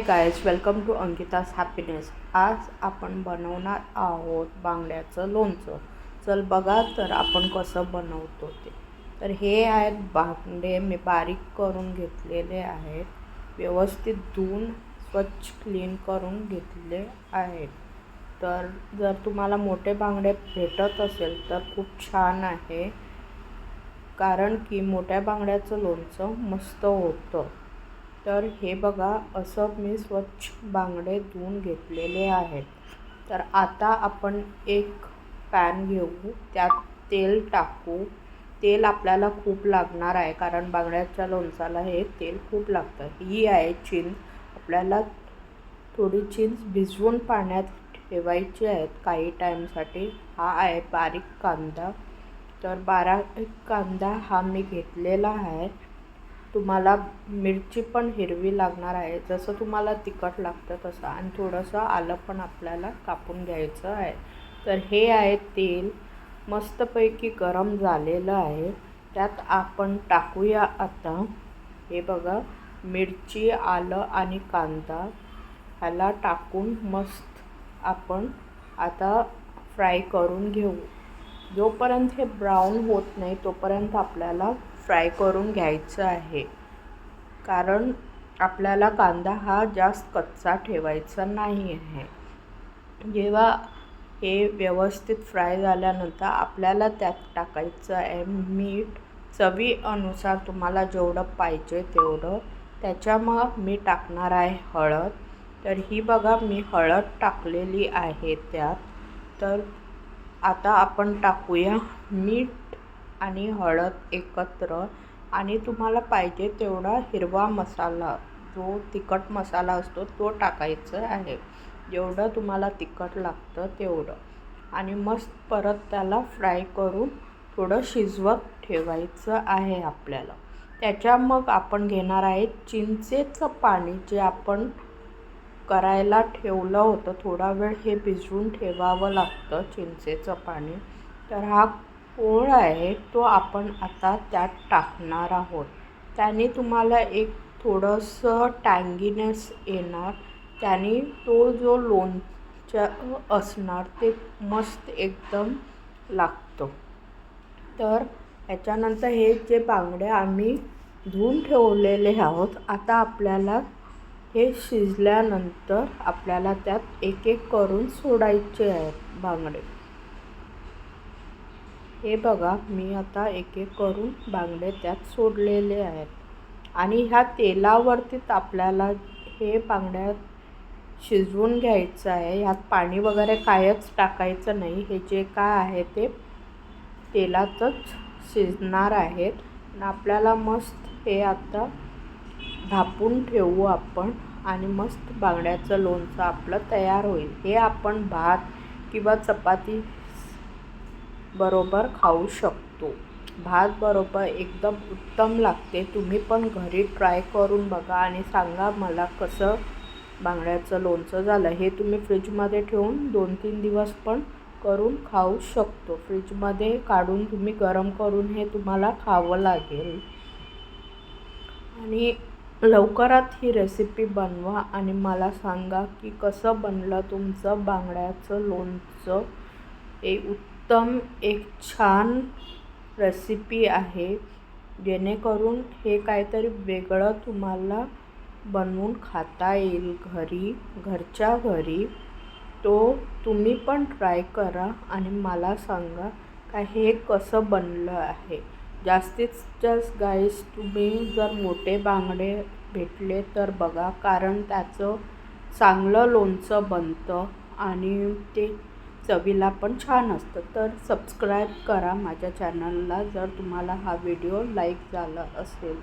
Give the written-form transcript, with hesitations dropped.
Guys, welcome to Ankita's happiness. आज आपण बनवणार आहोत बांगड्याचं लोणचं। चल बघा तर आपण कसं बनवतो ते। तर हे आहेत बांगडे, मी बारीक करून घेतलेले आहेत, व्यवस्थित धुवून स्वच्छ क्लीन करून घेतले आहेत। तर जर तुम्हाला मोठे बांगडे भेटत असेल तर खूप छान आहे, कारण की मोठ्या बांगड्याचं लोणचं मस्त होतं। तर हे बघा, असं मी स्वच्छ बांगडे धुवून घेतलेले आहेत। तर आता आपण एक पॅन घेऊ, त्यात तेल टाकू। तेल आपल्याला खूप लागणार आहे, कारण बांगड्याच्या लोणचाला हे तेल खूप लागतं। ही आहे चिंच, आपल्याला थोडी चिंच भिजवून पाण्यात ठेवायची आहे काही टाईमसाठी। हा आहे बारीक कांदा, तर बारीक कांदा हा मी घेतलेला आहे। तुम्हाला मिरची पण हिरवी लागणार आहे, जसं तुम्हाला तिखट लागतं तसं, आणि थोडंसं आलं पण आपल्याला कापून घ्यायचं आहे। तर हे आहे तेल, मस्तपैकी गरम झालेलं आहे, त्यात आपण टाकूया आता हे बघा मिरची, आलं आणि कांदा, ह्याला टाकून मस्त आपण आता फ्राय करून घेऊ। जोपर्यंत हे ब्राऊन होत नाही तोपर्यंत आपल्याला फ्राय करून घ्यायचं आहे, कारण आपल्याला कांदा हा जास्त कच्चा ठेवायचा नाही आहे। जेव्हा हे व्यवस्थित फ्राय झाल्यानंतर आपल्याला त्यात टाकायचं आहे मीठ, चवीनुसार तुम्हाला जेवढं पाहिजे तेवढं। त्याच्या मग मी टाकणार आहे हळद। तर ही बघा मी हळद टाकलेली आहे त्यात। तर आता आपण टाकूया मीठ आणि हळद एकत्र, आणि तुम्हाला पाहिजे तेवढा हिरवा मसाला, जो तिखट मसाला असतो तो टाकायचा आहे, जेवढं तुम्हाला तिखट लागतं तेवढं। आणि मस्त परत त्याला फ्राय करून थोडं शिजवत ठेवायचं आहे आपल्याला। त्याच्या मग आपण घेणार आहे चिंचेचं पाणी, जे आपण करायला ठेवलं होतं, थोडा वेळ हे भिजवून ठेवावं लागतं चिंचेचं पाणी। तर हा कोळ आहे तो आपण आता त्यात टाकणार आहोत, त्याने तुम्हाला एक थोडंसं टँगीनेस येणार, त्याने तो जो लोणचं असणार ते मस्त एकदम लागतं। तर ह्याच्यानंतर हे जे बांगडे आम्ही धुवून ठेवलेले आहोत, आता आपल्याला हे शिजल्यानंतर आपल्याला त्यात एक एक करून सोडायचे आहेत बांगडे। हे बघा मी आता एक एक करून बांगडे त्यात सोडलेले आहेत, आणि ह्या तेलावरतीच आपल्याला हे बांगड्या शिजवून घ्यायचं आहे। ह्यात पाणी वगैरे कायच टाकायचं नाही, हे जे काय आहे ते तेलातच शिजणार आहेत। आणि आपल्याला मस्त हे आता झाकून ठेवू आपण, आणि मस्त बांगड्याचं लोणचं आपलं तयार होईल। हे आपण भात किंवा चपाती बरोबर खाऊ शकतो, भात बरोबर एकदम उत्तम लागते। तुम्ही पण घरी ट्राय करून बघा आणि सांगा मला कसं बांगड्याचं लोणचं झालं। हे तुम्ही फ्रीजमध्ये ठेवून 2-3 दिवस पण करून खाऊ शकतो। फ्रीजमध्ये काढून तुम्ही गरम करून हे तुम्हाला खावं लागेल। आणि लवकरात ही रेसिपी बनवा आणि मला सांगा की कसं बनलं तुमचं बांगड्याचं लोणचं। हे उत्तम एक छान रेसिपी आहे, जेणेकरून हे काहीतरी वेगळं तुम्हाला बनवून खाता येईल घरी, घरच्या घरी। तो तुम्ही पण ट्राय करा आणि मला सांगा का हे कसं बनलं आहे। जास्तीत जास्त गाईस, तुम्ही जर मोठे बांगडे भेटले तर बघा, कारण त्याचं चांगलं लोणचं बनतं आणि ते चवीला पण छान असतं। तर सबस्क्राईब करा माझ्या चॅनलला, जर तुम्हाला हा व्हिडिओ लाईक झाला असेल